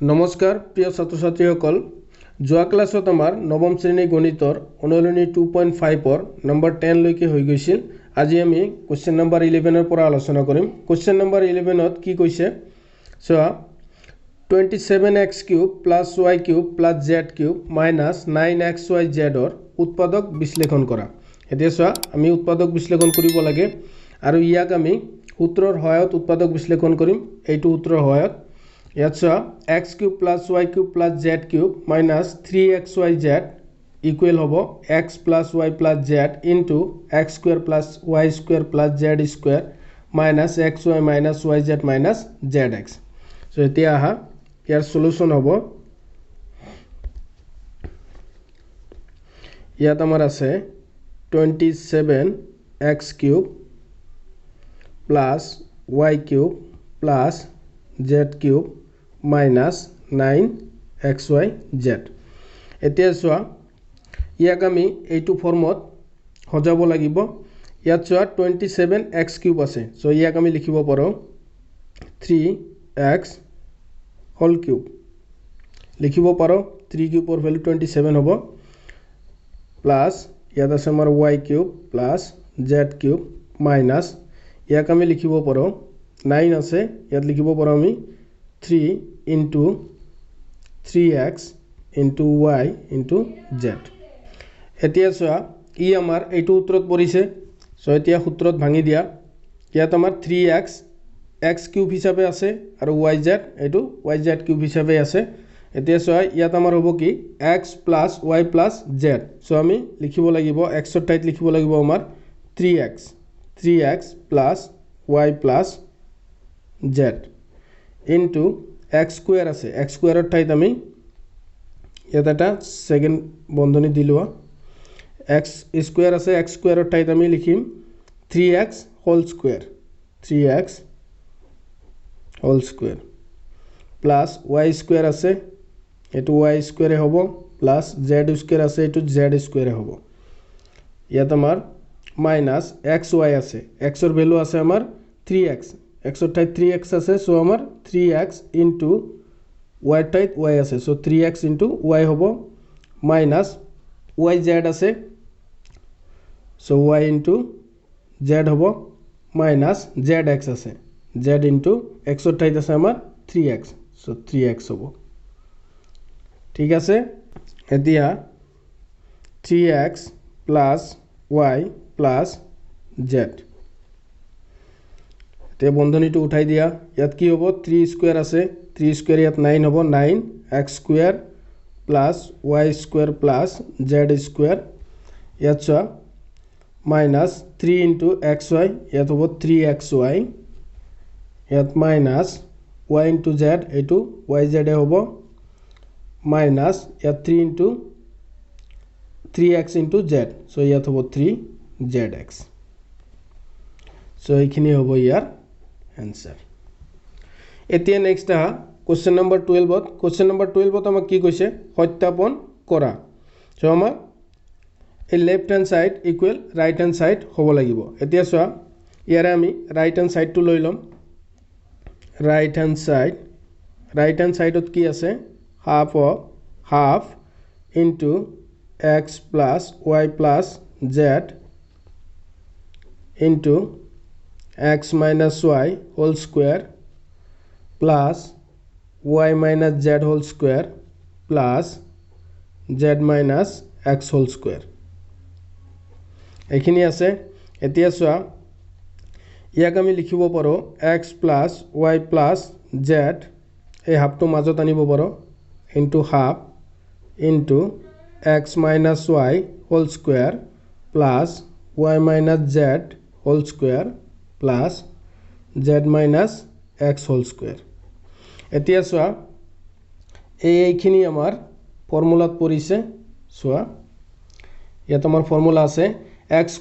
নমস্কাৰ প্ৰিয় ছাত্ৰ ছাত্ৰীসকল যোৱা ক্লাছত আমাৰ নৱম শ্ৰেণী গণিতৰ অনুশীলনী 2.5 ৰ নম্বৰ 10 লৈকে হৈ গৈছিল। আজি আমি কোৱেশ্চন নম্বৰ 11 ৰ পৰা আলোচনা কৰিম। কোৱেশ্চন নম্বৰ 11 ত কি কৈছে চোৱা 27x³ + y³ + z³ - 9xyz ৰ উৎপাদক বিশ্লেষণ কৰা। এতিয়া চোৱা আমি উৎপাদক বিশ্লেষণ কৰিব লাগে আৰু ইয়াক আমি সূত্ৰৰ সহায়ত উৎপাদক বিশ্লেষণ কৰিম। এইটো সূত্ৰৰ সহায়ত ইয়াত চোৱা x³ + y³ + z³ - 3xyz equal হ'ব x + y + z into x² + y² + z² xy - yz - zx। So এতিয়া আহা ইয়াৰ সলিউশন হ'ব। ইয়াত আমাৰ আছে 27x³ + y³ + z³ - 9xyz। এতিয়া চোৱা ইয়াক আমি এইটো ফৰ্মত সজাব লাগিব। ইয়াত চোৱা 27x³ আছে, সো ইয়াক আমি লিখিব পাৰোঁ 3x³ লিখিব পাৰোঁ। 3³ ৰ ভ্যালু 27 হ'ব প্লাস ইয়াত আছে আমাৰ y³ + z³ মাইনাস ইয়াক আমি লিখিব পাৰোঁ 9 আছে, ইয়াত লিখিব পাৰোঁ আমি 3 into 3x into y into z। এতিয়া চোৱা ই আমাৰ এইটো সূত্ৰত পৰিছে, সো এতিয়া সূত্ৰত ভাঙি দিয়া। ইয়াত আমাৰ 3x x³ হিচাপে আছে আৰু yz এইটো yz³ হিচাপে আছে। এতিয়া চোৱা ইয়াত আমাৰ হ'ব কি x + y + z। সো আমি লিখিব লাগিব x ৰ ঠাইত লিখিব লাগিব আমাৰ 3x + y + z into x² আছে, x² ৰ ঠাইত আমি ইয়াত এটা সেকেন্ড বন্ধনী দিলো। x² আছে, x² ৰ ঠাইত আমি লিখিম 3x² প্লাস y² আছে, এটো y² হ'ব প্লাস z² আছে, এটো z² হ'ব। ইয়াত আমাৰ মাইনাস xy আছে, x ৰ ভ্যালু আছে আমাৰ 3x, x ৰ ঠাইত 3x আছে, সো আমাৰ 3x into y ৰ ঠাইত y আছে, সো 3x into y হ'ব মাইনাস yz আছে, সো y into z হ'ব মাইনাস zx আছে, z into x ৰ ঠাইত আছে আমাৰ 3x, সো 3x হ'ব। ঠিক আছে, এতিয়া 3x + y + z তে বন্ধনীটো উঠাই দিয়া। ইয়াত কি হ'ব 3² আছে, 3² ইয়াত 9 হ'ব, 9x² + y² + z²। ইয়াত চোৱা মাইনাস 3 into xy, ইয়াত হ'ব 3xy, ইয়াত মাইনাস y into z এইটো yz হ'ব মাইনাস ইয়াত 3 into 3x into z, so ইয়াত হ'ব 3zx। সো এইখিনি হ'ব ইয়াৰ এনসাৰ। এতিয়া নেক্সট আহা কোশ্চেন নম্বৰ 12 ত। কোশ্চেন নম্বৰ 12 ত আমাক কি কৈছে সত্যাপন কৰা। সো আমাক এই left hand side equal right hand side হ'ব লাগিব। এতিয়া চোৱা ইয়াৰে আমি ৰাইট হ্যান্ড সাইডটো লৈ ল'ম। ৰাইট হ্যান্ড সাইডত কি আছে half into x + y + z into x - y whole square plus y - z whole square plus z - x whole square এইখিনি আছে। এতিয়া চোৱা ইয়াক আমি লিখিব পাৰোঁ x + y + z এই হাফটো মাজত আনিব পাৰোঁ into half into x - y whole square plus y - z whole square plus z - x whole square। এতিয়া চোৱা এইখিনি আমাৰ ফৰ্মুলাত পৰিছে। চোৱা ইয়াত আমাৰ ফৰ্মুলা আছে x²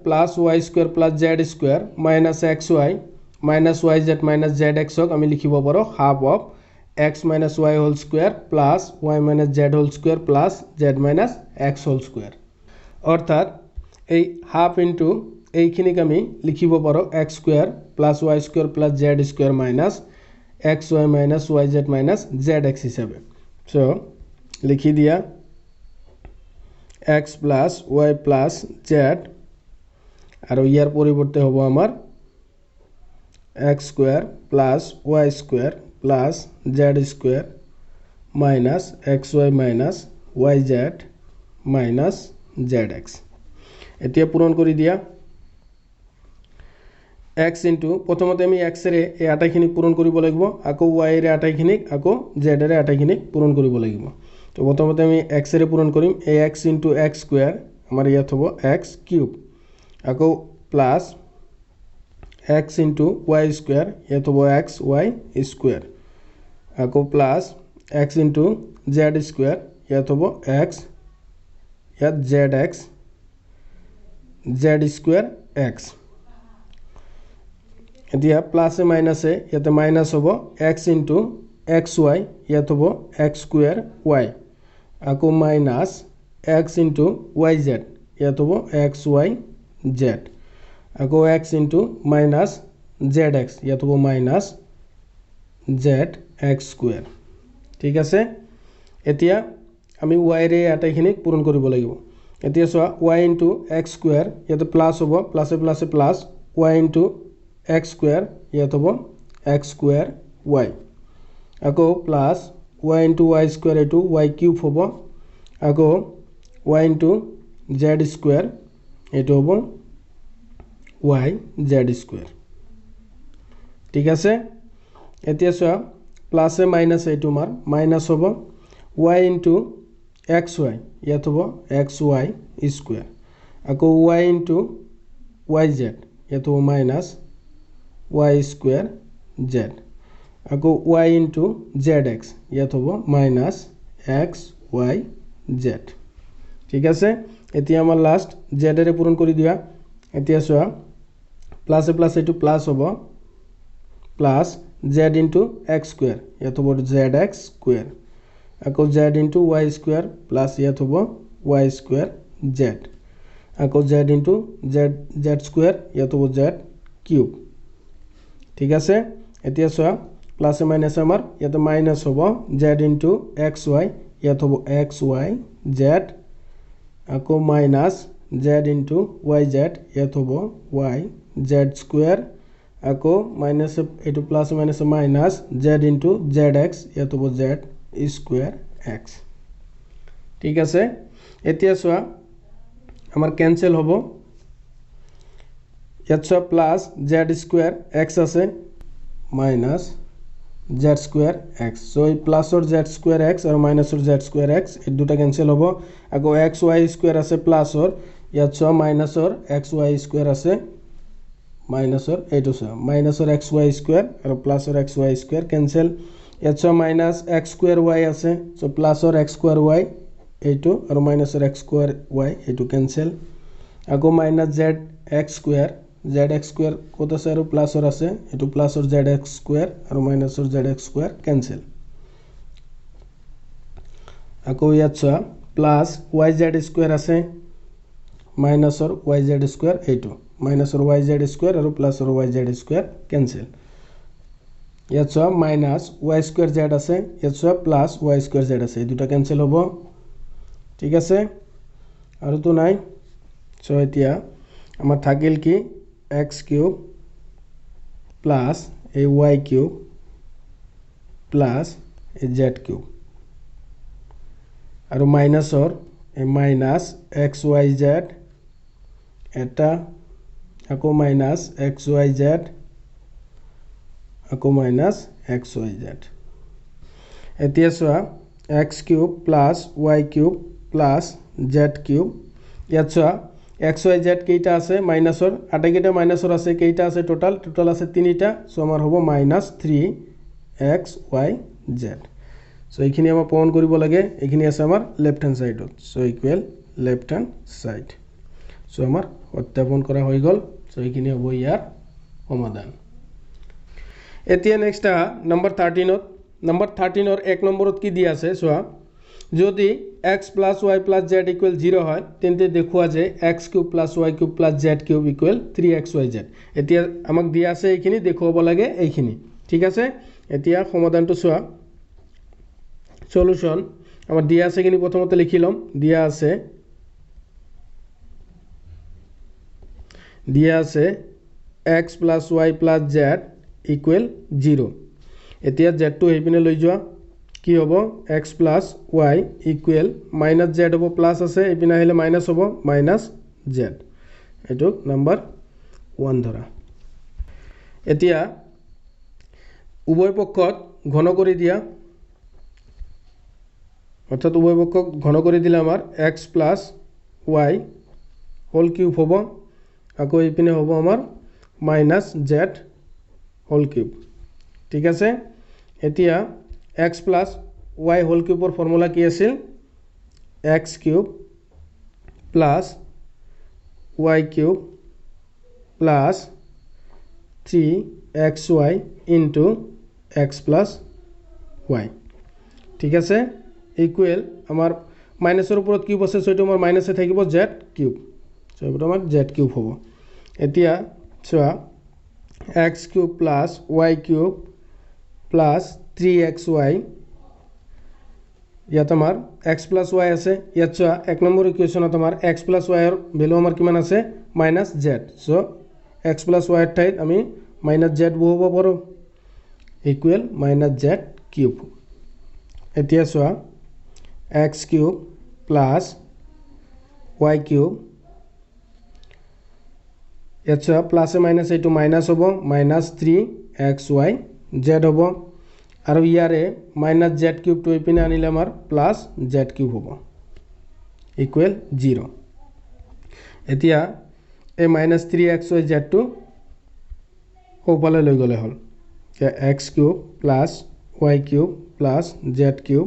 + y² + z² - xy - yz - zx ক আমি লিখিব পাৰোঁ half of x - y whole square plus y - z whole square plus z - x whole square। অৰ্থাৎ এই হাফ ইনটু এইখিনিক আমি লিখিব পাৰোঁ x² + y² + z² - x y minus y z minus z x हिसाबे सो लिखि दिया x plus y plus z और यार परिवर्ते हबो आमार x square plus y square plus z square minus x y minus y z minus z x एतिया पूरण करि दिया एक्स इंटू प्रथमते आमी एक्स रे ए आटाइखिनिक पूरण करिब লাগিব आको वाई रे आटाइखिनिक आको जेड रे आटाइखिनिक पूरण करिब লাগিব तो प्रथमते आमी एक्स रे पूरण करिम ए एक्स इंटू एक्स स्क्वायर आमार यात हबो एक्स क्यूब आको plus x into y square यात हबो एक्स वाई स्क्वायर आको plus x into z square यात हबो एक्स यात जेड स्क्वायर एक्स এতিয়া প্লাসে মাইনাসে ইয়াতে মাইনাস হবো x ইনটু एक्स वाई ইয়াত হবো x স্কয়ার y আকো minus x into y z ইয়াত হবো x y z আকো x into minus z x ইয়াত হবো মাইনাস z x স্কয়ার ঠিক আছে এতিয়া আমি y ৰে আটাইখিনিক পূৰণ কৰিব লাগিব এতিয়া চোৱা y ইনটু x স্কয়ার ইয়াতে প্লাস হবো প্লাসে প্লাসে plus y into x square यात हबो एक्स स्क्वायर वाई आको plus y into y square एटू वाई क्यूब हबो आको वाई इंटू जेड स्क्वायर एटू हबो वाई जेड स्क्वायर ठीक आछे एतिया सोआ प्लस माइनास एटू मार माइनास हबो वाई इंटू एक्स वाई यात हबो एक्स वाई स्क्वायर आको वाई इंटू वाई जेड यात हबो माइनास वाई स्क्वायर जेड आको वाई इंटू जेड एक्स यात हबो माइनास एक्स वाई जेड ठीक आछे एतिया आमार लास्ट जेड रे पूरण करि दिया एतिया सोआ प्लस प्लस एटू प्लस हबो plus z into x square यात हबो जेड एक्स स्क्वायर आको z into y square plus यात हबो वाई स्क्वायर जेड आको जेड इंटू जेड स्क्वायर यात हबो जेड क्यूब ठीक আছে এতিয়া সোয়া প্লাস মাইনাস আমার ইয়াতে মাইনাস হবো z ইনটু एक्स वाई ইয়াত হবো एक्स वाई z আকো minus z into y z ইয়াত হবো y z স্কয়ার আকো মাইনাস এটু plus minus minus z into z x ইয়াত হবো z স্কয়ার x ঠিক আছে এতিয়া সোয়া আমার ক্যান্সেল হবো यात प्लस जेड स्क्वायर एक्स आसे minus Z square x so plus और जेड स्क्वायर एक्स और माइनस और जेड स्क्वायर एक्स ये दुटा कैंसिल हबो आगो एक्स वाई स्क्वायर आसे प्लस और यात माइनस और एक्स वाई स्क्वायर आसे माइनस और एटू माइनस और एक्स वाई स्क्वायर और प्लस और एक्स वाई स्क्वायर कैंसिल यात माइनस एक्स स्क्वायर वाई आसे सो प्लस और एक्स स्क्वायर वाई एटू और माइनस और एक्स स्क्वायर वाई एटू कैंसिल आगो minus Z x square Z x square कत आछे और प्लस और आछे एटू प्लस और जेड एक्स स्क्वायर और माइनस और जेड एक्स स्क्वायर कैंसिल आको यात प्लस वाई जेड स्क्वायर आछे माइनस और वाई जेड स्क्वायर एटू माइनस और वाई जेड स्क्वायर और प्लस और वाई जेड स्क्वायर कैंसिल यात माइनस वाई स्क्वायर जेड आछे यात प्लस वाई स्क्वायर जेड आछे दुटा कैंसिल हबो ठीक आछे और तो नाइ सो एतिया आमार थाकिल कि एक्स क्यूब प्लस ए वाई क्यूब प्लस ए जेड क्यूब और माइनस और ए माइनस एक्स वाई जेड एटा आको माइनस एक्स वाई जेड आको माइनस एक्स वाई जेड एतिया सोआ x cube plus y cube plus z cube यात सोआ एक्स वाई जेड केटा आछे माइनासर आटाइकेटा माइनासर आछे केटा आछे टोटाल आछे तीनिटा सो आमार हबो minus 3 x y z so एखिनि आमार प्रमाण करिब लागे एखिनि आछे आमार लेफ्ट हैंड साइडत so equal left hand side so आमार सत्यापन करा हय गल सो एखिनि हबो यार समाधान एतिया नेक्स्ट नम्बर 13 और 1 नम्बरत कि दिया आछे सोआ যদি x plus y plus z equal 0 হয় তেন্তে দেখুয়া যে x cube plus y cube plus z cube equal 3xyz এতিয়া আমাক দিয়া আছে এইখিনি দেখুৱাব লাগে এইখিনি ঠিক আছে এতিয়া সমাধানটো চোৱা সলিউশন আমাৰ দিয়া আছে কিনি প্ৰথমতে লিখি লম দিয়া আছে x plus y plus z equal 0 এতিয়া z টো হেপিনে লৈ যোৱা কি হ'ব x plus y equal minus z হ'ব প্লাস আছে এপিনে আহিলে মাইনাস হ'ব minus z এটো নাম্বার 1 ধৰা এতিয়া উভয় পক্ষত ঘন কৰি দিয়া অর্থাৎ উভয় পক্ষক ঘন করে দিলে আমার x plus y whole cube হব আকৌ এইপিনে হব আমার মাইনাস z হোল কিউব ঠিক আছে এতিয়া x plus y হোল কিউবৰ ফৰ্মুলা কি আছিল x cube plus y cube plus 3xy into x plus y ঠিক আছে ইকুৱেল আমাৰ মাইনাসৰ ওপৰত কিউব আছে সৈটো আমাৰ মাইনাসে থাকিব z কিউব সো এটা আমাৰ z কিউব হ'ব এতিয়া চোৱা x cube plus y cube plus 3xy ইয়াত আমাৰ x plus y আছে ইয়াত চোৱা এক নম্বৰ ইকুৱেশ্যনত আমাৰ x plus y ৰ ভ্যালু আমাৰ কিমান আছে -z so x plus y ৰ ঠাইত আমি -z বহুৱাব পাৰো ইকুৱেল -z কিউব এতিয়া চোৱা x cube plus y cube এটা প্লাস এ মাইনাস এইটো মাইনাস হ'ব -3xy z হ'ব আৰু ইয়াৰে -z কিউব টো ইপিনে আনিলে আমাৰ +z কিউব হ'ব ইকুৱেল 0 এতিয়া এই -3xy z টো ওপৰলৈ লৈ গলে হ'ল x cube plus y cube plus z cube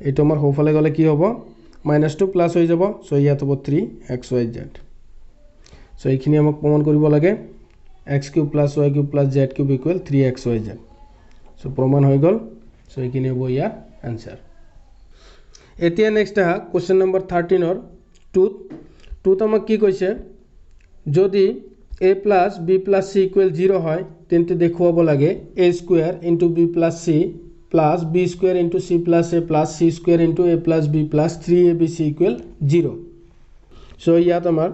এইটো আমাৰ হোফালে গলে কি হ'ব -2 প্লাস হৈ যাব সো ইয়াত হ'ব 3xyz সো এইখিনি আমাক প্ৰমাণ কৰিব লাগে x cube plus y cube plus z cube equal 3xyz so প্ৰমাণ হৈ গল সো এইখিনি হ'ব ইয়াৰ आंसर এতিয়া নেক্সট আহা কোশ্চেন নম্বৰ 13 ৰ 2 আমাক কি কৈছে যদি a plus b plus c equal 0 হয় তেন্তে দেখুৱাব লাগে a square * b plus c plus b square into c plus a plus c square into a plus b plus 3abc equal 0 so ইয়াত আমাৰ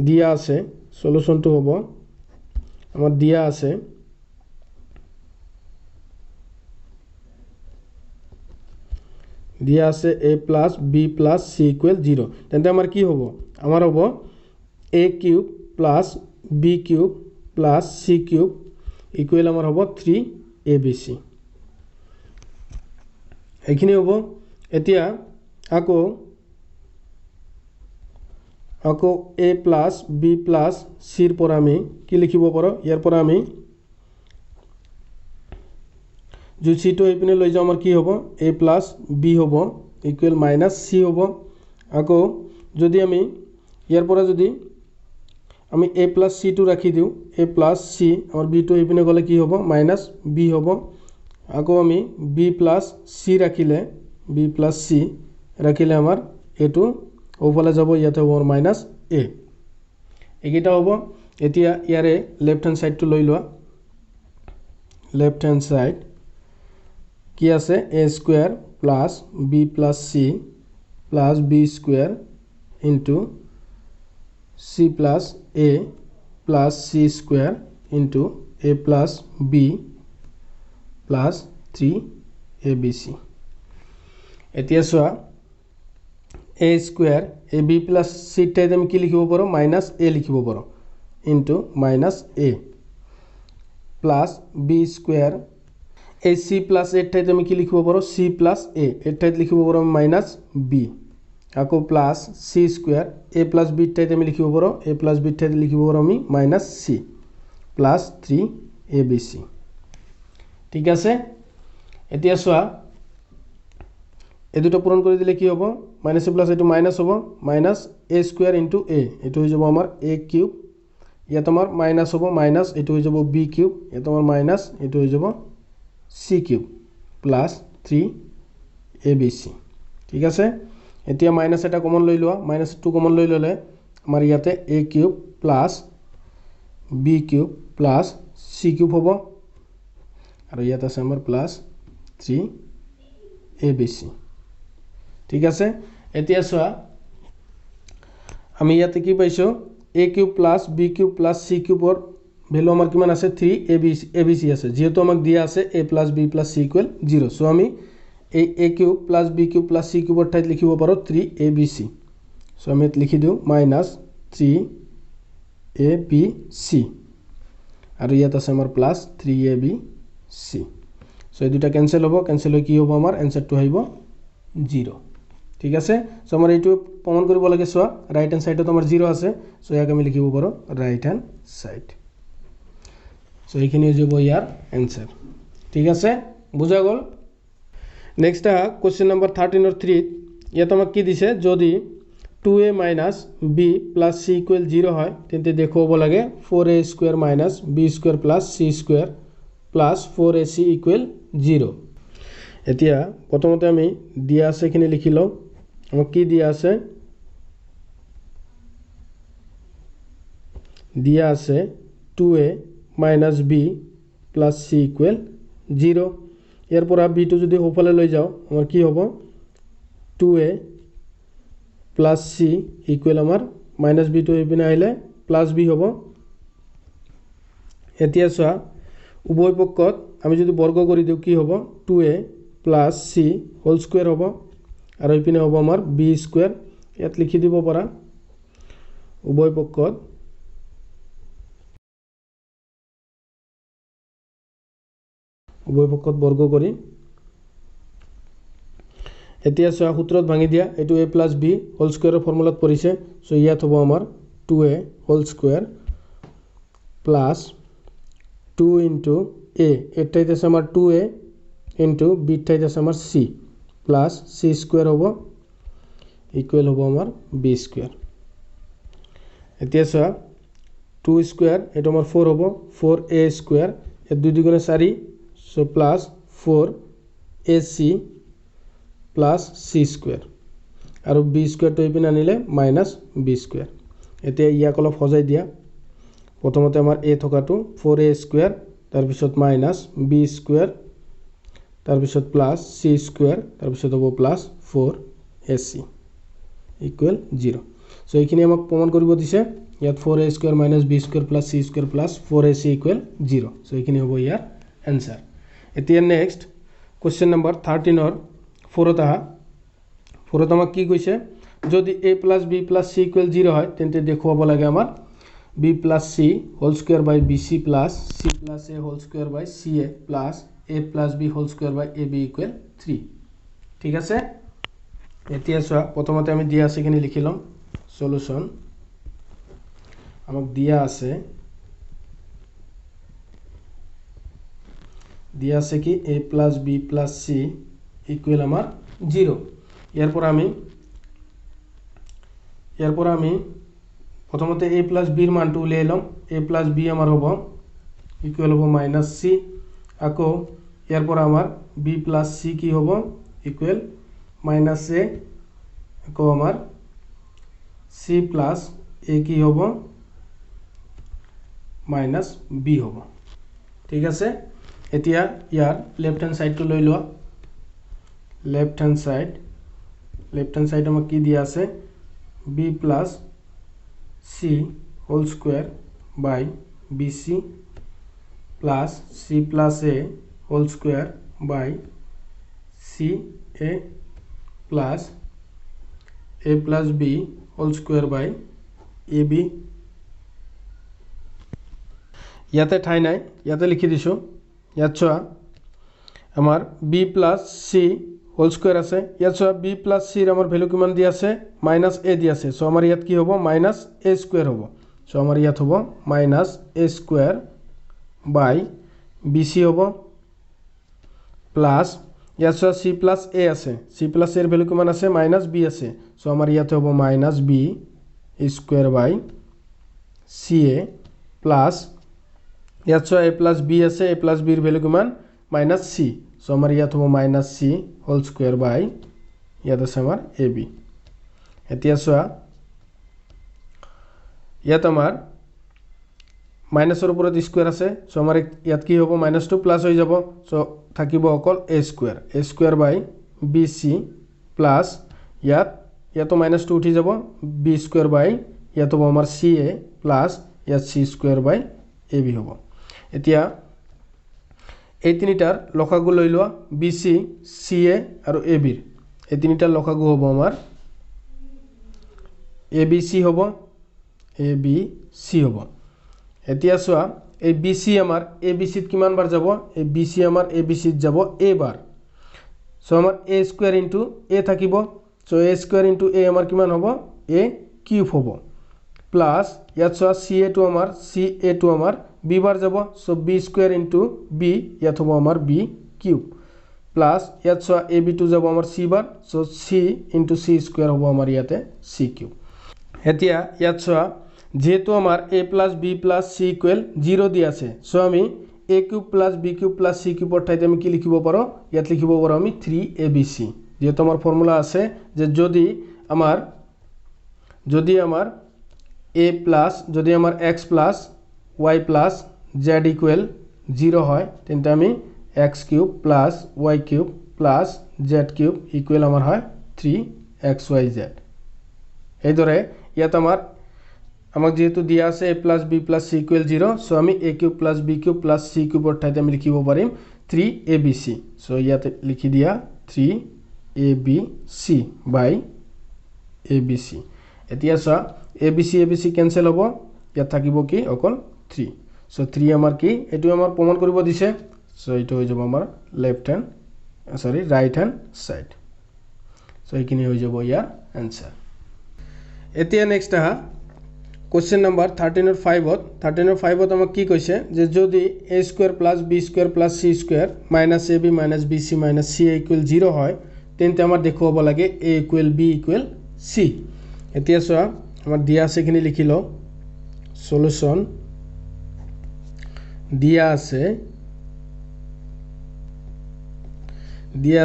দিয়া আছে সলিউশনটো হ'ব আমাৰ দিয়া আছে a plus b plus c equal 0 তেন্তে আমাৰ কি হ'ব আমাৰ হ'ব a cube plus b cube plus c cube equal আমাৰ হ'ব 3abc এইখিনি হ'ব এতিয়া আকৌ a plus b plus c ৰ পৰা আমি কি লিখিব পাৰো ইয়াৰ পৰা আমি जो c টো এইপিনে লৈ যাও আমাৰ কি হ'ব a plus b হ'ব ইকুৱেল - c হ'ব আকৌ যদি আমি ইয়াৰ পৰা যদি আমি a plus c টো ৰাখি দিও a plus c আৰু b টো এইপিনে গলে কি হ'ব - b হ'ব আকৌ আমি b plus c ৰাখিলে আমাৰ এটো ওফালে যাব ইয়াতে হ'ব -a একিটা হ'ব এতিয়া ইয়াৰে লেফট হ্যান্ড সাইডটো লৈ লোৱা লেফট হ্যান্ড সাইড কি আছে a square plus b plus c plus b square into c plus a plus c square into a plus b plus 3abc এতিয়া চোৱা a square ab plus c ঠাইত আমি কি লিখিব পাৰো -a লিখিব পাৰো into -a plus b square ac plus a ঠাইত আমি কি লিখিব পাৰো c plus a এৰ ঠাইত লিখিব পাৰো -b আকৌ plus c square a plus b ঠাইত আমি লিখিব পাৰো a plus b ঠাইত লিখিব পাৰো আমি -c plus 3abc ঠিক আছে এতিয়া চোৱা এই দুটো পূরণ করে দিলে কি হ'ব মাইনাস এ প্লাস এটো মাইনাস হ'ব -a স্কয়ার * a এটো হৈ যাব আমাৰ a কিউব ইয়াত আমাৰ মাইনাস হ'ব মাইনাস এটো হৈ যাব b কিউব ইয়াত আমাৰ মাইনাস এটো হৈ যাব c কিউব প্লাস 3abc ঠিক আছে এতিয়া মাইনাস এটা কমন লৈ লোৱা -2 কমন লৈ ললে আমাৰ ইয়াতে a cube plus b cube plus c cube হ'ব আৰু ইয়াত আছে আমাৰ প্লাছ 3abc ঠিক আছে এতিয়া চোৱা আমি ইয়াতে কি পাইছো a cube plus b cube plus c কিউবৰ ভ্যালু আমাৰ কিমান আছে 3abc আছে যেহেতু আমাক দিয়া আছে a plus b plus c equal 0 so আমি এই a cube plus b cube plus c কিউবৰ ঠাইত লিখিব পাৰো 3abc সো আমি লিখি দিও মাইনাছ 3abc আৰু ইয়াত আছে আমাৰ প্লাছ 3abc সো এই দুটা ক্যান্সেল হ'ব ক্যান্সেল হৈ কি হ'ব আমাৰ এনসাৰটো আহিব 0 ঠিক আছে সো আমাৰ এইটো প্ৰমাণ কৰিব লাগে সো ৰাইট হ্যান্ড সাইডত আমাৰ 0 আছে সো ইয়াক আমি লিখিব পাৰো ৰাইট হ্যান্ড সাইড সো এইখিনি হৈ যাব ইয়াৰ এনসার ঠিক আছে বুজা গল নেক্সট কোশ্চেন নাম্বার 13 और 3 ইয়াত আমাক কি দিছে যদি 2a minus b plus c equal 0 হয় তেন্তে দেখুৱাব লাগে 4a square minus b square plus c square plus 4ac equal 0 এতিয়া প্ৰথমতে আমি দিয়া আছে খিনি লিখি লও আমাক কি দিয়া আছে দিয়া আছে 2a minus b plus c equal 0 ইয়াৰ পৰা b টো যদি হোফালে লৈ যাও আমাৰ কি হ'ব 2a plus c equal আমাৰ minus b to ইপিনে আহিলে plus b হ'ব এতিয়া চোৱা উভয় পক্ষত আমি যদি বৰ্গ কৰি দিও কি হ'ব 2a plus c whole square হ'ব আৰু ইপিনে হ'ব আমাৰ b square ইয়াত লিখি দিব পাৰা উভয় পক্ষত বৰ্গ কৰি এতিয়া চোৱা সূত্ৰত ভাঙি দিয়া এটো a plus b whole square ফৰ্মুলাত পৰিছে সো ইয়াত হ'ব আমাৰ 2a whole square plus 2 into a এটাই আছে আমাৰ 2a into b ঠাইত আছে আমাৰ c plus c square হ'ব ইকুৱেল হ'ব আমাৰ b square এতিয়া চোৱা 2 square এটো আমাৰ 4 হ'ব 4a square এ 2 দুগুণে 4 so plus 4ac plus c square আৰু b square to ইপিনে আনিলে minus b square এতিয়া ইয়াক অলপ সজাই দিয়া প্ৰথমতে আমাৰ a থকাটো 4a square তাৰ পিছত minus b square তাৰ পিছত plus c square তাৰ পিছত হ'ব plus 4ac equal 0 so এইখিনি আমাক প্ৰমাণ কৰিব দিছে ইয়াত 4a square minus b square plus c square plus 4ac equal 0 so এইখিনি হ'ব ইয়াৰ आंसर এতিয়া নেক্সট কোশ্চেন নাম্বাৰ 13 ৰ ফোরত আমাক কি কৈছে যদি a plus b plus c equal 0 হয় তেন্তে দেখুৱাব লাগে আমাৰ b plus c whole square by bc plus c plus a whole square by ca plus a plus b whole square by ab equal 3 ঠিক আছে এতিয়া চোৱা প্ৰথমতে আমি দিয়া আছে কিনি লিখি লম সলিউশন আমাক দিয়া আছে কি a plus b plus c equal আমাৰ 0 ইয়াৰ পৰা আমি প্ৰথমতে a plus b ৰ মানটো উলিয়াই লম a plus b আমাৰ হ'ব ইকুৱেল হ'ব minus c আকৌ ইয়াৰ পৰা আমাৰ b plus c কি হ'ব ইকুৱেল minus a আকৌ আমাৰ c plus a কি হ'ব minus b হ'ব ঠিক আছে এতিয়া ইয়াৰ লেফট হ্যান্ড সাইডটো লৈ লোৱা লেফট হ্যান্ড সাইড আমাক কি দিয়া আছে b plus c whole square by bc plus c plus a whole square by ca plus a plus b whole square by ab ইয়াতে ঠাই নাই ইয়াতে লিখি দিছো ইয়াত চোৱা আমাৰ b plus c whole square আছে ইয়াত চোৱা b plus c ৰ আমাৰ ভ্যালু কিমান দি আছে minus a দি আছে সো আমাৰ ইয়াত কি হ'ব minus a square হ'ব সো আমাৰ ইয়াত হ'ব minus a square by bc হ'ব plus ইয়াত চোৱা c plus a আছে c plus a ৰ ভ্যালু কিমান আছে minus b আছে সো আমাৰ ইয়াত হ'ব minus b square by ca plus ইয়াত চোৱা a plus b আছে a plus b ৰ ভ্যালু কিমান minus c সো আমাৰ ইয়াত হ'ব minus c whole square by ইয়াত আছে আমাৰ ab এতিয়া চোৱা ইয়াত আমাৰ মাইনাছৰ ওপৰত স্কুৱেৰ আছে চ' আমাৰ ইয়াত কি হ'ব মাইনাছটো প্লাছ হৈ যাব চ' থাকিব অকল এ স্কুৱেৰ বাই বি চি প্লাছ ইয়াতো মাইনাছটো উঠি যাব বি স্কুৱেৰ বাই ইয়াত হ'ব আমাৰ চি এ প্লাছ ইয়াত C square by A B হ'ব এতিয়া এই তিনিটাৰ লসাগু লৈ লোৱা বি চি চি এ আৰু এ বিৰ এই তিনিটাৰ লসাগু হ'ব আমাৰ এ বি চি হ'ব এ বি চি হ'ব এতিয়া চোৱা এই বি চি আমাৰ এ বি চিত কিমান বাৰ যাব এই বি চি আমাৰ এ বি চিত যাব এ বাৰ চ' আমাৰ এ স্কুৱেৰ ইনটু এ থাকিব চ' এ স্কুৱেৰ ইনটু এ আমাৰ কিমান হ'ব এ কিউব হ'ব প্লাছ ইয়াত চোৱা চি এটো আমাৰ বি বাৰ যাব চ' বি স্কুৱেৰ ইনটু বি ইয়াত হ'ব আমাৰ বি কিউব প্লাছ ইয়াত চোৱা এ বিটো যাব আমাৰ চি বাৰ চ' চি ইনটু চি স্কুৱেৰ হ'ব আমাৰ ইয়াতে চি কিউব এতিয়া ইয়াত চোৱা যেহেতু আমাৰ a plus B plus C equal 0 দি আছে চ' আমি a cube plus B cube plus C কিউবৰ ঠাইতে আমি কি লিখিব পাৰোঁ ইয়াত লিখিব পাৰোঁ আমি 3abc যেহেতু আমাৰ ফৰ্মুলা আছে যে যদি আমাৰ a প্লাছ যদি আমাৰ x plus y plus z equal 0 হয় তেন্তে আমি x cube plus y cube plus z cube equal আমাৰ হয় 3xyz এইদৰে ইয়াত আমাক যেহেতু দিয়া আছে a plus B plus C equal 0 so' আমি a cube plus B cube plus C কিউবৰ ঠাইতে আমি লিখিব পাৰিম 3abc চ' ইয়াতে লিখি দিয়া 3abc বাই abc এতিয়া চোৱা abc কেনচেল হ'ব ইয়াত থাকিব কি অকল 3 চ' 3 আমাৰ কি এইটো আমাৰ প্ৰমাণ কৰিব দিছে চ' এইটো হৈ যাব আমাৰ ৰাইট হেণ্ড সাইড চ' এইখিনি হৈ যাব ইয়াৰ এনসাৰ এতিয়া নেক্সট আহা কোশ্চেন নাম্বাৰ 13 ৰ 5ত আমাক কি কৈছে যে যদি a square plus b square plus c square minus a b minus b c minus c a equal 0 হয় তেন্তে আমাৰ দেখুৱাব লাগে a equal b equal c এতিয়া চোৱা আমাৰ দিয়া আছে এইখিনি লিখি লওঁ সলিউশ্যন দিয়া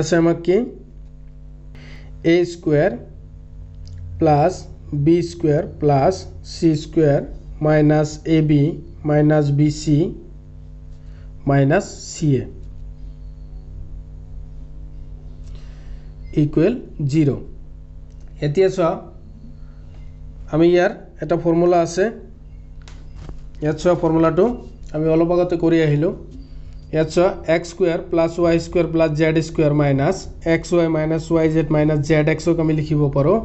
আছে আমাক কি a square plus b square plus c square minus a b minus b c minus c a equal 0 এতিয়া চোৱা আমি ইয়াৰ এটা ফৰ্মুলা আছে ইয়াত চোৱা ফৰ্মুলাটো আমি অলপ আগতে কৰি আহিলোঁ ইয়াত চোৱা x square plus y square plus z square minus x y minus y z minus z এক্সক আমি লিখিব পাৰোঁ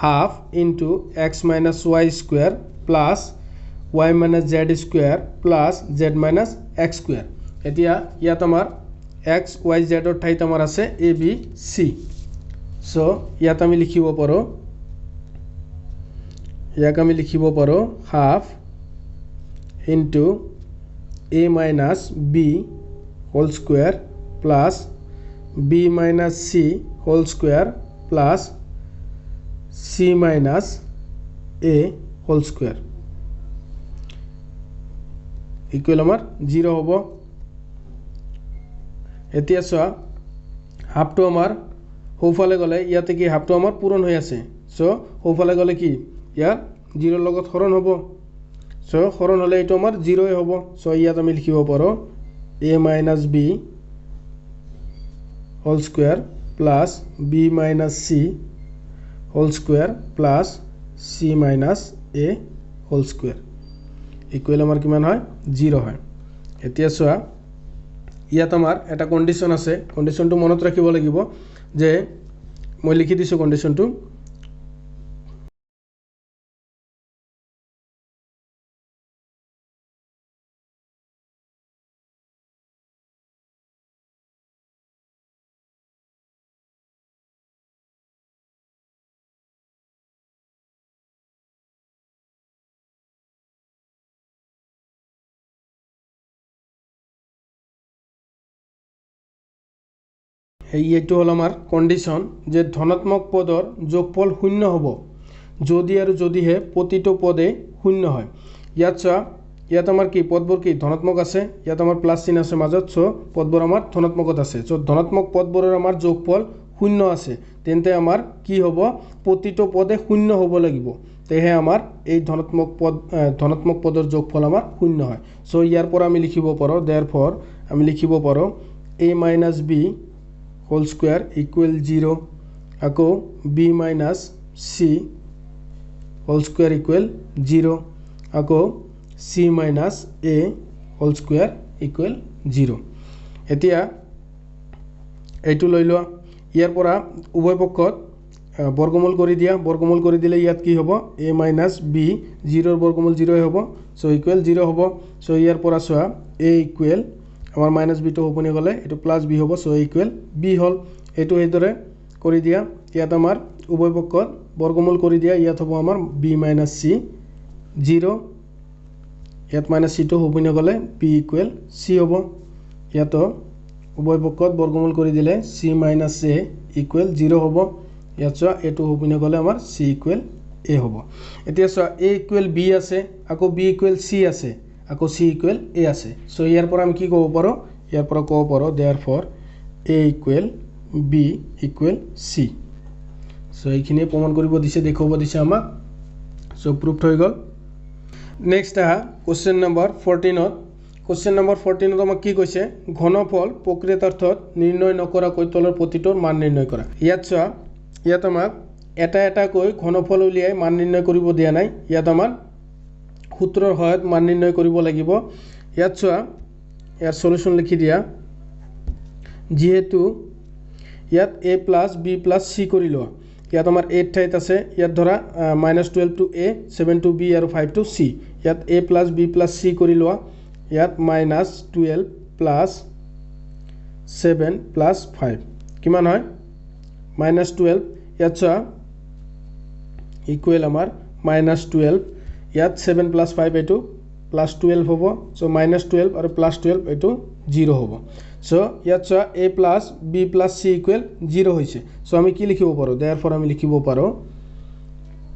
half into x minus y square plus y minus z square plus z minus x square এতিয়া ইয়াত আমাৰ x Y জেডৰ ঠাইত আমাৰ আছে এ বি চি চ' ইয়াত আমি লিখিব পাৰোঁ half into A minus B whole square plus B minus C whole square plus C minus A whole square equal আমাৰ 0 হ'ব এতিয়া চোৱা হাফটো আমাৰ সোঁফালে গ'লে ইয়াতে কি হাফটো আমাৰ পূৰণ হৈ আছে চ' সোঁফালে গ'লে কি ইয়াৰ 0 লগত হৰণ হ'ব চ' হৰণ হ'লে এইটো আমাৰ 0 হ'ব চ' ইয়াত আমি লিখিব পাৰোঁ a minus B whole square plus B minus C whole square plus C minus A whole square equal আমাৰ কিমান হয় 0 হয় এতিয়া চোৱা ইয়াত আমাৰ এটা কণ্ডিশ্যন আছে কণ্ডিশ্যনটো মনত ৰাখিব লাগিব যে মই লিখি দিছোঁ কণ্ডিশ্যনটো এইটো হ'ল আমাৰ কণ্ডিশ্যন যে ধনাত্মক পদৰ যোগফল 0 হ'ব যদি আৰু যদিহে প্ৰতিটো পদে 0 হয় ইয়াত চোৱা ইয়াত আমাৰ কি পদবোৰ কি ধনাত্মক আছে ইয়াত আমাৰ প্লাছ চিন আছে মাজত চ' পদবোৰ আমাৰ ধনাত্মকত আছে চ' ধনাত্মক পদবোৰৰ আমাৰ যোগফল 0 আছে তেন্তে আমাৰ কি হ'ব প্ৰতিটো পদে 0 হ'ব লাগিব তেহে আমাৰ এই ধনাত্মক পদৰ যোগফল আমাৰ শূন্য হয় সো ইয়াৰ পৰা আমি লিখিব পাৰো therefore আমি লিখিব পাৰো a minus b whole square equal 0 আকৌ b minus c whole square equal 0 আকৌ c minus a whole square equal 0 এতিয়া এইটো লৈ লোৱা ইয়াৰ পৰা উভয় পক্ষত বৰ্গমূল কৰি দিয়া বৰ্গমূল কৰি দিলে ইয়াত কি হ'ব a minus b 0 ৰ বৰ্গমূল 0 হ'ব সো ইকুৱেল 0 হ'ব সো ইয়াৰ পৰা চোৱা a ইকুৱেল আমাৰ মাইনাস b টো ওপনি গলে এটো প্লাস b হ'ব সো ইকুৱেল b হল এটো এইদৰে কৰি দিয়া ইয়াত আমাৰ উভয় পক্ষত বৰ্গমূল কৰি দিয়া ইয়াত হ'ব আমাৰ b minus c 0 ইয়াত মাইনাস c টো ওপনি গলে b ইকুৱেল c হ'ব ইয়াত উভয় পক্ষত বৰ্গমূল কৰি দিলে c minus a ইকুৱেল 0 হ'ব ইয়াত চোৱা এটো ওপনি গলে আমাৰ c ইকুৱেল a হ'ব এতিয়া চোৱা a ইকুৱেল b আছে আকৌ b ইকুৱেল c আছে আকৌ c ইকুৱেল a আছে সো ইয়াৰ পৰা আমি কি ক'ব পাৰো ইয়াৰ পৰা ক'ব পাৰো therefore a equal b equal c so এইখিনি প্ৰমাণ কৰিব দিছে দেখুৱাব দিছে আমাক সো প্ৰুফড হৈ গল next question number 14 question number 14 আমাক কি কৈছে ঘনফল প্ৰকৃতাৰ্থত নিৰ্ণয় নকৰাকৈ তলৰ প্ৰতিটোৰ মান নিৰ্ণয় কৰা ইয়াত চোৱা ইয়াত আমাক এটা কৈ ঘনফল উলিয়াই মান নিৰ্ণয় কৰিব দিয়া নাই ইয়াত আমাৰ সূত্ৰৰ সহায়ত মান নিৰ্ণয় কৰিব লাগিব ইয়াত চোৱা ইয়াৰ সলিউশন লিখি দিয়া যেহেতু ইয়াত a + b + c কৰি লোৱা ইয়াত আমাৰ 8 ঠাইত আছে ইয়াত ধৰা -12 to a 7 to b আৰু 5 to c ইয়াত a + b + c কৰি লোৱা ইয়াত -12 + 7 + 5 কিমান হয় -12 ইয়াত চোৱা ইকুৱেল আমাৰ -12 ইয়াত 7 + 5 এটো +12 হ'ব সো -12 আৰু +12 এটো 0 হ'ব সো ইয়াত চোৱা a + b + c ইকুৱেল 0 হৈছে সো আমি কি লিখিব পাৰো therefore আমি লিখিব পাৰো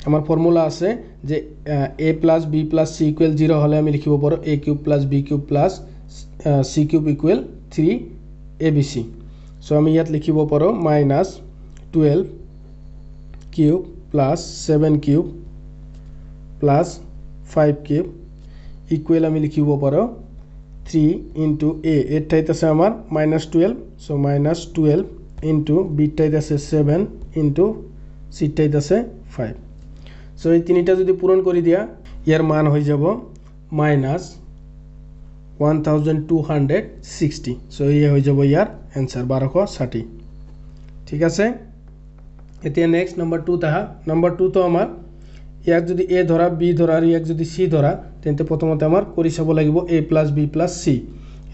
আমাৰ ফৰ্মুলা আছে যে a + b + c ইকুৱেল 0 হলে আমি লিখিব পাৰো a³ + b³ + c³ equal 3abc so আমি ইয়াত লিখিব পাৰো -12³ + 7³ + 5³ ইকুৱেল আমি লিখিব পাৰো 3 * a 8 ঠাইত আছে আমাৰ -12 সো -12 * b ঠাইত আছে 7 * c ঠাইত আছে 5 সো এই তিনিটা যদি পূৰণ কৰি দিয়া ইয়াৰ মান হৈ যাব -1260 সো এই হৈ যাব ইয়াৰ आंसर 1260 ঠিক আছে এতিয়া নেক্সট নম্বৰ 2 তা নম্বৰ 2 তো আমাৰ ইয়াক যদি a ধৰা b ধৰা আৰু ইয়াক যদি c ধৰা তেন্তে প্ৰথমতে আমাৰ কৰি চাব লাগিব a + b + c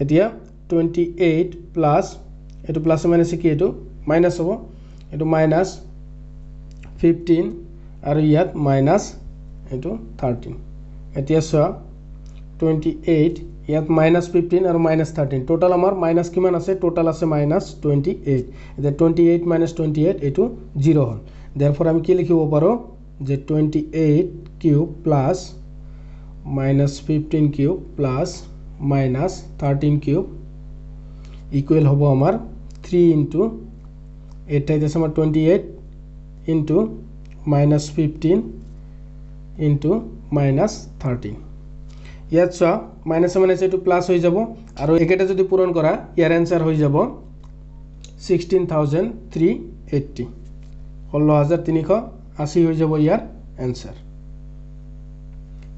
এতিয়া 28 প্লাস এটো প্লাস মাইনাস কি এটো মাইনাস হ'ব এটো -15 আৰু ইয়াত মাইনাস এটো 13 এতিয়া চোৱা 28 ইয়াত -15 আৰু -13 টোটাল আমাৰ মাইনাস কিমান আছে টোটাল আছে -28 এতিয়া 28 - 28 এটো 0 হল therefore আমি কি লিখিব পাৰো যে 28³ + -15³ + -13³ ইকুৱেল হ'ব আমাৰ 3 * 8 ঠাইত আছে আমাৰ 28 * -15 * -13 ইয়াত চোৱা মাইনাস এটো প্লাস হৈ যাব আৰু একেটা যদি পূৰণ কৰা ইয়াৰ आंसर হৈ যাব 16380 16380 হৈ যাব ইয়াৰ आंसर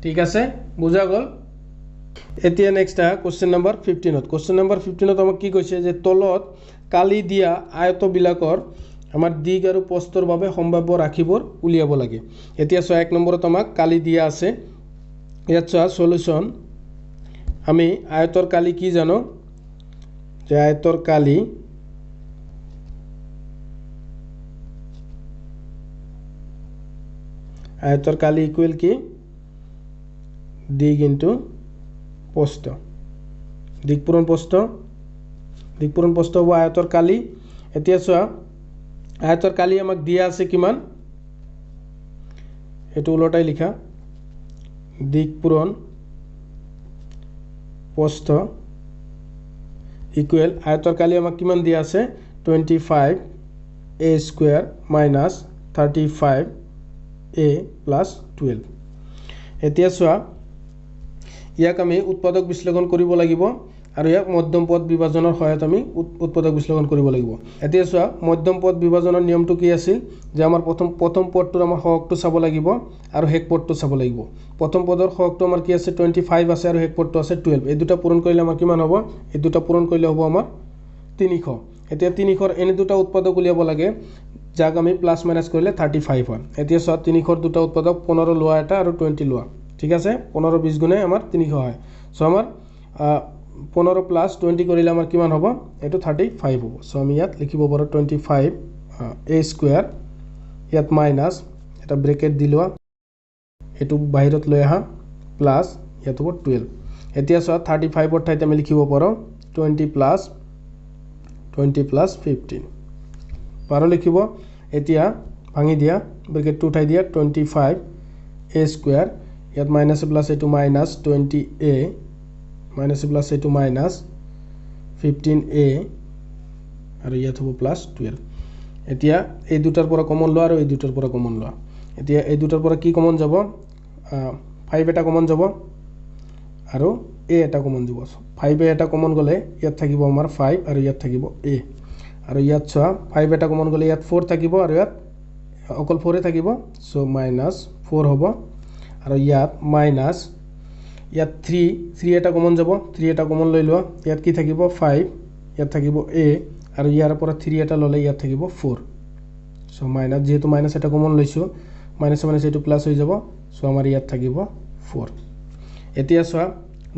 ঠিক আছে বুজা গল এতিয়া next question number 15 question number 15 আমাক কি কৈছে যে তলত কালি দিয়া আয়ত বিলাকৰ আমাৰ দিগ আৰু প্ৰস্থৰ বাবে সম্ভাব্য ৰাশিবোৰ উলিয়াব লাগে এতিয়া চোৱা এক নম্বৰত আমাক কালি দিয়া আছে ইয়াত চোৱা সলিউশন আমি আয়তৰ কালি কি জানো যে আয়তৰ কালি ইকুৱেল কি দিগ ইনটু প্ৰস্থ দিগ পূৰণ প্ৰস্থ হ'ব আয়তৰ কালি এতিয়া চোৱা আয়তৰ কালি আমাক দিয়া আছে কিমান এটো উলটাই লিখা দিগ পূৰণ প্ৰস্থ ইকুৱেল আয়তৰ কালি আমাক কিমান দিয়া আছে 25a² - 35a² a প্লাছ 12 এতিয়া চোৱা ইয়াক আমি উৎপাদক বিশ্লেষণ কৰিব লাগিব আৰু ইয়াক মধ্যম পদ বিভাজনৰ সহায়ত আমি উৎপাদক বিশ্লেষণ কৰিব লাগিব এতিয়া চোৱা মধ্যম পদ বিভাজনৰ নিয়মটো কি আছিল যে আমাৰ প্ৰথম পদটোৰ আমাৰ হৰকটো চাব লাগিব আৰু হেক পদটো চাব লাগিব প্ৰথম পদৰ হৰকটো আমাৰ কি আছে 25 আছে আৰু হেক পদটো আছে 12 এই দুটা পূৰণ কৰিলে আমাৰ কিমান হ'ব এই দুটা পূৰণ কৰিলে হ'ব আমাৰ 300 এতিয়া 300 এনে দুটা উৎপাদক উলিয়াব লাগে যাক আমি প্লাস মাইনাস কৰিলে 35 হয় এতিয়া চোৱা 300 দুটা উৎপাদক 15 লোৱা এটা আৰু 20 লোৱা ঠিক আছে 15 20 গুণে আমাৰ 300 হয় সো আমাৰ 15 প্লাস 20 কৰিলে আমাৰ কিমান হ'ব এটো 35 হ'ব সো আমি ইয়াত লিখিব পাৰো 25 a স্কয়াৰ ইয়াত মাইনাস এটা ব্ৰেকেট দিলোৱা এটো বাহিৰত লৈ আহা প্লাস ইয়াত হ'ব 12 এতিয়া চোৱা 35 ৰ ঠাইতে আমি লিখিব পাৰো 20 প্লাস 15 পাৰো লিখিব এতিয়া ভাঙি দিয়া ব্ৰেকেটটো উঠাই দিয়া 25 a স্কয়াৰ ইয়াত মাইনাস প্লাস এটো মাইনাস 20a মাইনাস প্লাস এটো মাইনাস 15a আৰু ইয়াত হ'ব প্লাস 12 এতিয়া এই দুটাৰ পৰা কমন লোৱা আৰু এই দুটাৰ পৰা কমন লোৱা এতিয়া এই দুটাৰ পৰা কি কমন যাব 5 এটা কমন যাব আৰু a এটা কমন যাব 5 এটা কমন গলে ইয়াত থাকিব আমাৰ 5 আৰু ইয়াত থাকিব a আৰু ইয়াত চোৱা 5 এটা কমন গলে ইয়াত 4 থাকিব আৰু ইয়াত অকল 4 এ থাকিব সো -4 হ'ব আৰু ইয়াত মাইনাস ইয়াত 3 এটা কমন যাব 3 এটা কমন লৈ লোৱা ইয়াত কি থাকিব 5 ইয়াত থাকিব a আৰু ইয়াৰ পৰা 3 এটা ললে ইয়াত থাকিব 4 সো মাইনাস যেহেতু মাইনাস এটা কমন লৈছো মাইনাস মাইনাস এটো প্লাস হৈ যাব সো আমাৰ ইয়াত থাকিব 4 এতিয়া চোৱা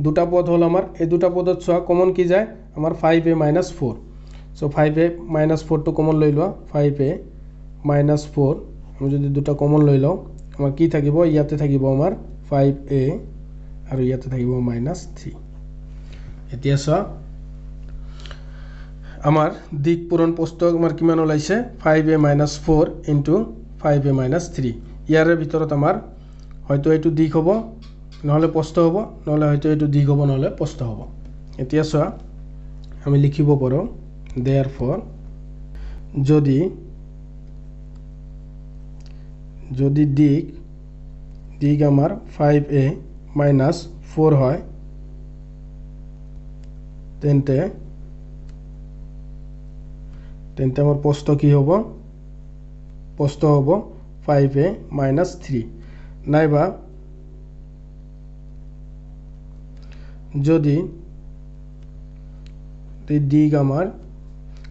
দুটা পদ হল আমাৰ এই দুটা পদত চোৱা কমন কি যায় আমাৰ 5a - 4 সো 5a - 4 টো কমন লৈ লোৱা 5a - 4 আমি যদি দুটা কমন লৈ লও আমাৰ কি থাকিব ইয়াতে থাকিব আমাৰ 5a আৰু ইয়াতে থাকিব -3 এতিয়া চোৱা আমাৰ দিক পূৰণ প্ৰস্থ আমাৰ কিমান ওলাইছে 5a - 4 * 5a - 3 ইয়াৰে ভিতৰত আমাৰ হয়তো এটো দিক হ'ব নহলে প্ৰস্থ হ'ব নহলে হয়তো এটো দিক হ'ব নহলে প্ৰস্থ হ'ব এতিয়া চোৱা আমি লিখিব পাৰো therefore যদি দিক আমাৰ 5a - 4 হয় তেন্তে আমাৰ প্ৰস্থ কি হ'ব প্ৰস্থ হ'ব 5a - 3 নাইবা যদি দিক আমাৰ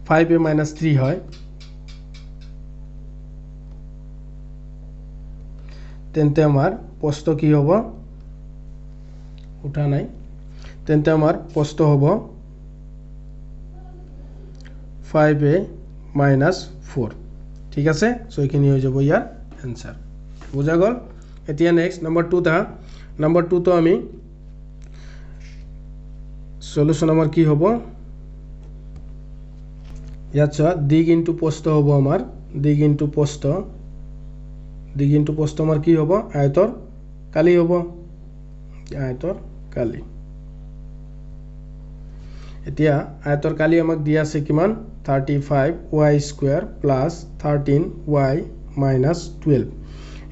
5a - 3 হয় তেন্তে আমাৰ প্ৰস্থ কি হ'ব উঠা নাই তেন্তে আমাৰ প্ৰস্থ হ'ব 5a - 4 ঠিক আছে সো এখিনি হৈ যাব ইয়াৰ आंसर বুজা গল এতিয়া নেক্সট নাম্বাৰ 2 টা নাম্বাৰ 2 তো আমি সলিউশন আমাৰ কি হ'ব ইয়াত দিক ইনটু প্ৰস্থ হ'ব আমাৰ দিক ইনটু প্ৰস্থ আমাৰ কি হ'ব আয়তৰ কালি হ'ব আয়তৰ কালি এতিয়া আয়তৰ কালি আমাক দিয়া আছে কিমান 35y² + 13y - 12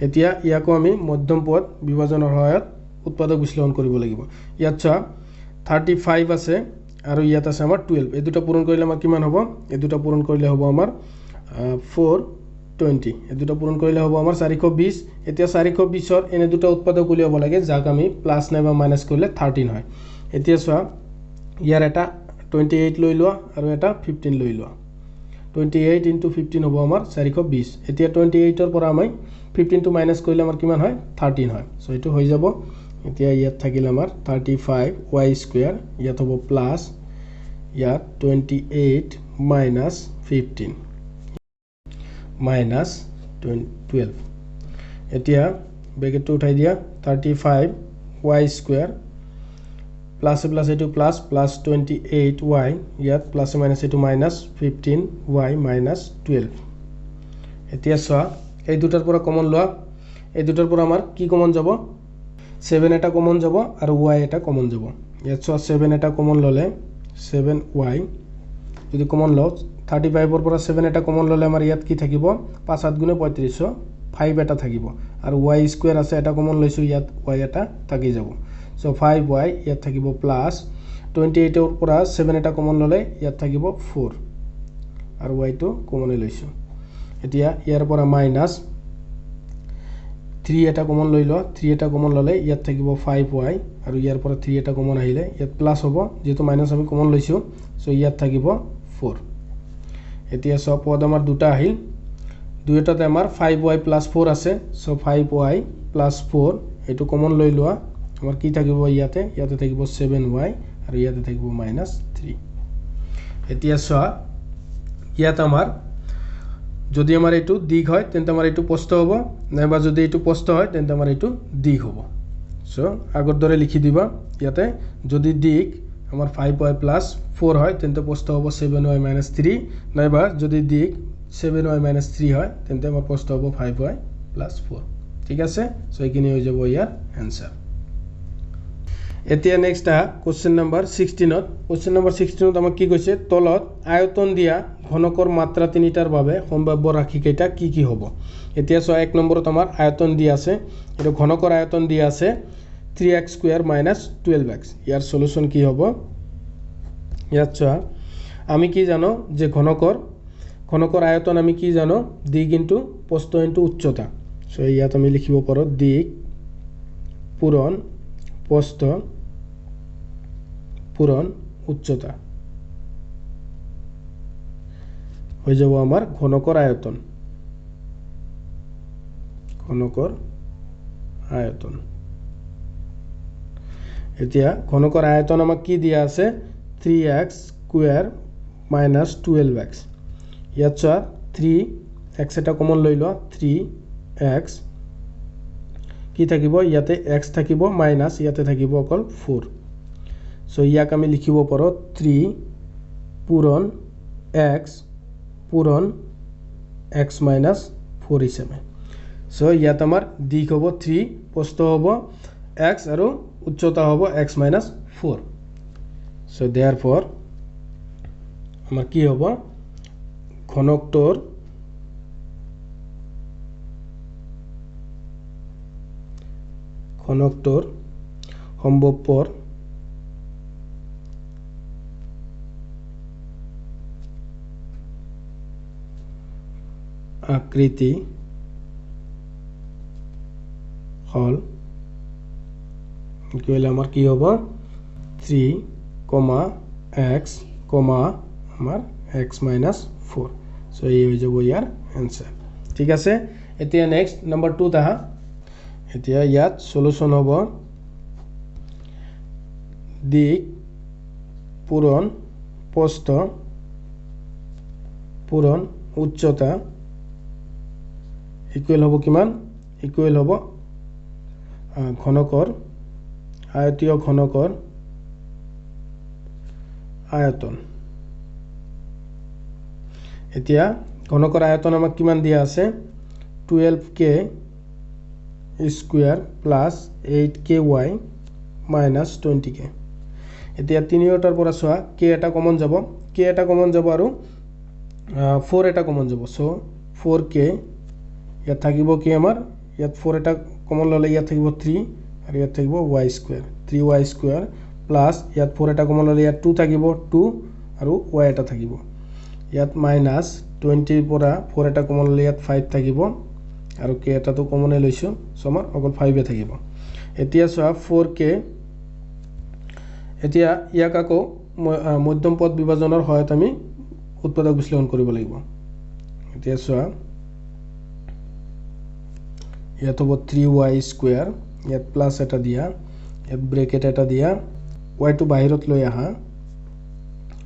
এতিয়া ইয়াকো আমি মধ্যম পদ বিভাজনৰ সহায়ত উৎপাদক বিশ্লেষণ কৰিব লাগিব ইয়াত 35 আছে আৰু ইয়াত আছে আমাৰ 12 এই দুটা পূৰণ কৰিলে আমাৰ কিমান হ'ব এই দুটা পূৰণ কৰিলে হ'ব আমাৰ 420 এই দুটা পূৰণ কৰিলে হ'ব আমাৰ 420 এতিয়া 420 ৰ এনে দুটা উৎপাদক উলিয়াব লাগে যাক আমি প্লাস নাইবা মাইনাস কৰিলে 13 হয় এতিয়া চোৱা ইয়াৰ এটা 28 লৈ লোৱা আৰু এটা 15 লৈ লোৱা 28 * 15 হ'ব আমাৰ 420 এতিয়া 28 ৰ পৰা আমি 15 টো মাইনাস কৰিলে আমাৰ কিমান হয় 13 হয় সো এটো হৈ যাব এতিয়া ইয়াত থাকিল আমাৰ 35y² ইয়াত হ'ব প্লাস ইয়াত 28 - 15 -12 এতিয়া ব্ৰেকেটটো উঠাই দিয়া 35y² প্লাস প্লাস এটো প্লাস প্লাস 28y ইয়াত প্লাস মাইনাস এটো মাইনাস 15y - 12 এতিয়া চোৱা এই দুটাৰ পৰা কমন লোৱা এই দুটাৰ পৰা আমাৰ কি কমন যাব 7 এটা কমন যাব আৰু y এটা কমন যাব ইয়াত চোৱা 7 এটা কমন ললে 7y যদি কমন লও 35 ৰ পৰা 7 এটা কমন ললে আমাৰ ইয়াত কি থাকিব 5 7 গুণে 35 5 এটা থাকিব আৰু y স্কয়াৰ আছে এটা কমন লৈছো ইয়াত y এটা থাকি যাব সো 5y ইয়াত থাকিব প্লাস 28 ৰ পৰা 7 এটা কমন ললে ইয়াত থাকিব 4 আৰু y টো কমন লৈছো এতিয়া ইয়াৰ পৰা মাইনাস 3 এটা কমন লৈ ল 3 এটা কমন ললে ইয়াত থাকিব 5y আৰু ইয়াৰ পৰা 3 এটা কমন আহিলে ইয়াত প্লাস হ'ব যেটো মাইনাস আমি কমন লৈছো সো ইয়াত থাকিব 4 এতিয়া সব পদ আমাৰ দুটা আহিল দুইটাতে আমাৰ 5y + 4 আছে সো 5y + 4 এটো কমন লৈ লোৱা আমাৰ কি থাকিব ইয়াতে থাকিব 7y আৰু ইয়াতে থাকিব -3 এতিয়া সো ইয়াত আমাৰ যদি আমাৰ এটো দিক হয় তেন্তে আমাৰ এটো প্ৰস্থ হ'ব নাইবা যদি এটো প্ৰস্থ হয় তেন্তে আমাৰ এটো দিক হ'ব সো আগৰ দৰে লিখি দিবা ইয়াতে যদি দিক আমাৰ 5y + 4 হয় তেন্তে প্ৰস্থ হ'ব 7y - 3 নাইবা যদি দিক 7y - 3 হয় তেন্তে আমাৰ প্ৰস্থ হ'ব 5y + 4 ঠিক আছে সো এইখিনি হৈ যাব ইয়াৰ आंसर এতিয়া next question number 16 question number 16 আমাক কি কৈছে তলত আয়তন দিয়া ঘনকৰ মাত্ৰা তিনিটাৰ বাবে সম্ভাব্য ৰাশি কেইটা কি কি হ'ব এতিয়া সো 1 নম্বৰত আমাৰ আয়তন দিয়া আছে এটো ঘনকৰ আয়তন দিয়া আছে 3x² - 12x ইয়াৰ সলিউশন কি হ'ব ইয়াত চোৱা আমি কি জানো যে ঘনকৰ আয়তন আমি কি জানো দিক ইনটু প্ৰস্থ ইনটু উচ্চতা সো ইয়াত আমি লিখিব পাৰো দিক পূৰণ প্ৰস্থ পূৰণ উচ্চতা হৈ যাব আমাৰ ঘনকৰ আয়তন এতিয়া ঘনকৰ আয়তন আমাক কি দিয়া আছে 3x² - 12x ইয়াত চোৱা 3x এটা কমন লৈ ল 3x কি থাকিব ইয়াতে x থাকিব মাইনাস ইয়াতে থাকিব অকল 4 সো ইয়াক আমি লিখিব পাৰো 3 পূৰণ x পূৰণ x - 4 হিচাপে সো ইয়াত আমাৰ দিক হ'ব 3 প্ৰস্থ হ'ব x আৰু উচ্চতা হ'ব x - 4 সো therefore আমাৰ কি হ'ব ঘনকটোৰ সম্ভৱপৰ আকৃতি হল কি হলে আমাৰ কি হ'ব 3, x, আমাৰ x - 4 সো এই হৈ যাব ইয়াৰ आंसर ঠিক আছে এতিয়া নেক্সট নম্বৰ 2 টা এতিয়া ইয়াত সলিউশন হ'ব দিক পূৰণ প্ৰস্থ পূৰণ উচ্চতা ইকুৱেল হ'ব কিমান ইকুৱেল হ'ব ঘনকৰ আয়তীয় ঘনকৰ আয়তন এতিয়া ঘনকৰ আয়তন আমাক কিমান দিয়া আছে 12k² + 8ky - 20k এতিয়া তিনিওটাৰ পৰা চোৱা k এটা কমন যাব আৰু 4 এটা কমন যাব সো 4k ইয়াত থাকিব কি আমাৰ ইয়াত 4 এটা কমন ললে ইয়াত থাকিব 3 আৰু ইয়াত থাকিব y² 3y² প্লাস ইয়াত 4 এটা কমন ললে ইয়াত 2 থাকিব 2 আৰু y এটা থাকিব ইয়াত -20 পৰা 4 এটা কমন ললে ইয়াত 5 থাকিব আৰু k এটাটো কমনে লৈছো সো আমাৰ অকল 5 এ থাকিব এতিয়া চোৱা 4k এতিয়া ইয়াক আকৌ মধ্যম পদ বিভাজনৰ সহায়ত আমি উৎপাদক বিশ্লেষণ কৰিব লাগিব এতিয়া চোৱা ইয়াত হ'ব 3y² ইয়াত প্লাস এটা দিয়া ইয়াত ব্ৰেকেট এটা দিয়া y টো বাহিৰত লৈ আহা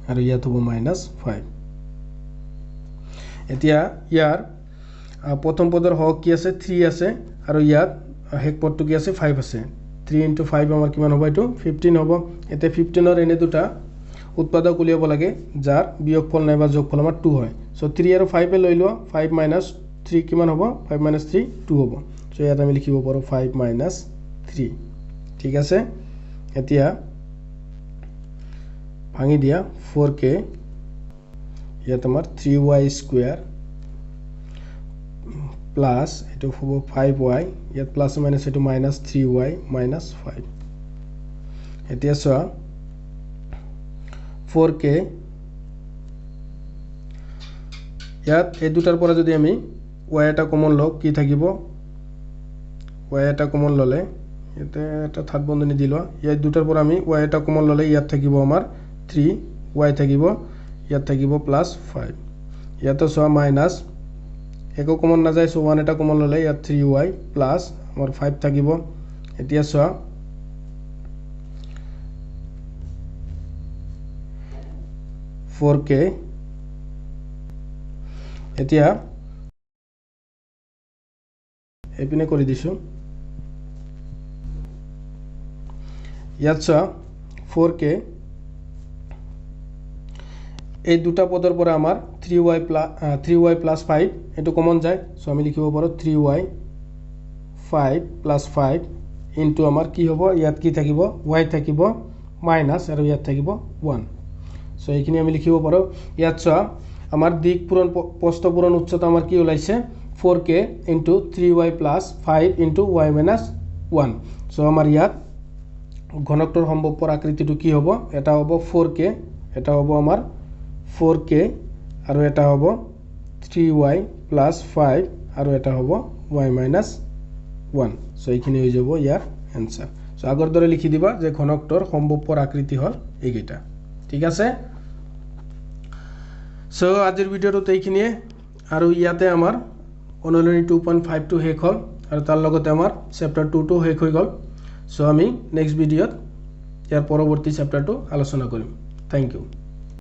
আৰু ইয়াত হ'ব -5 এতিয়া ইয়াৰ প্ৰথম পদৰ হক কি আছে 3 আছে আৰু ইয়াত হেক পদটো কি আছে 5 আছে 3 * 5 আমাৰ কিমান হ'ব এটো 15 হ'ব এতে 15 ৰ এনে দুটা উৎপাদক উলিয়াব লাগে যাৰ বিয়োগফল নাইবা যোগফল আমাৰ 2 হয় সো 3 আৰু 5 এ লৈ লোৱা 5 - 3 কিমান হ'ব 5 - 3 2 হ'ব সো ইয়াত আমি লিখিব পাৰো 5 - 3 ঠিক আছে এতিয়া ভাঙি দিয়া 4k ইয়াত আমাৰ 3y² প্লাছ এইটো হ'ব 5y ইয়াত প্লাছ মাইনাছ এইটো মাইনাছ 3y মাইনাছ 5 এতিয়া চোৱা 4k ইয়াত এই দুটাৰ পৰা যদি আমি y এটা কমন লওঁ কি থাকিব y এটা কমন ললে এটা এটা থাৰ্ড বন্ধনী দিলো ইয়াত দুটাৰ পৰা আমি y এটা কমন ললে ইয়াত থাকিব আমাৰ 3y থাকিব ইয়াত থাকিব প্লাছ 5 ইয়াত চোৱা মাইনাছ একো কমন না যায় সো 1 এটা কমন ললে ইয়াত 3y প্লাছ আমাৰ 5 থাকিব এতিয়া চোৱা k এতিয়া এপিনে কৰি দিছো ইয়াত চোৱা 4k এই দুটা পদৰ পৰা আমাৰ 3y plus 5 এটো কমন যায় সো আমি লিখিব পাৰো 3y 5 plus 5 ইনটু আমাৰ কি হ'ব ইয়াত কি থাকিব y থাকিব মাইনাস আৰু ইয়াত থাকিব 1 সো এইখিনি আমি লিখিব পাৰো ইয়াত চোৱা আমাৰ দিক পূৰণ প্ৰস্থ পূৰণ উচ্চতা আমাৰ কি ওলাইছে 4k into 3y plus 5 into y minus 1 so আমাৰ ইয়াত ঘনকটোৰ সম্ভৱপৰ আকৃতিটো কি হ'ব এটা হ'ব 4k এটা হ'ব আমাৰ 4k আৰু এটা হ'ব 3y plus 5 আৰু এটা হ'ব y minus 1 সো এইখিনি হৈ যাব ইয়াৰ आंसर সো আগৰ দৰে লিখি দিবা যে ঘনকটোৰ সম্ভৱপৰ আকৃতি হল এইকেইটা ঠিক আছে সো আজিৰ ভিডিওটো এইখিনিয়ে আৰু ইয়াতে আমাৰ অনুলনী 2.5 টো শেষ হল আৰু তাৰ লগতে আমাৰ চেপ্টাৰ 2 টো শেষ হৈ গল সো আমি নেক্সট ভিডিওত ইয়াৰ পৰৱৰ্তী চেপ্টাৰটো আলোচনা কৰিম থ্যাংক ইউ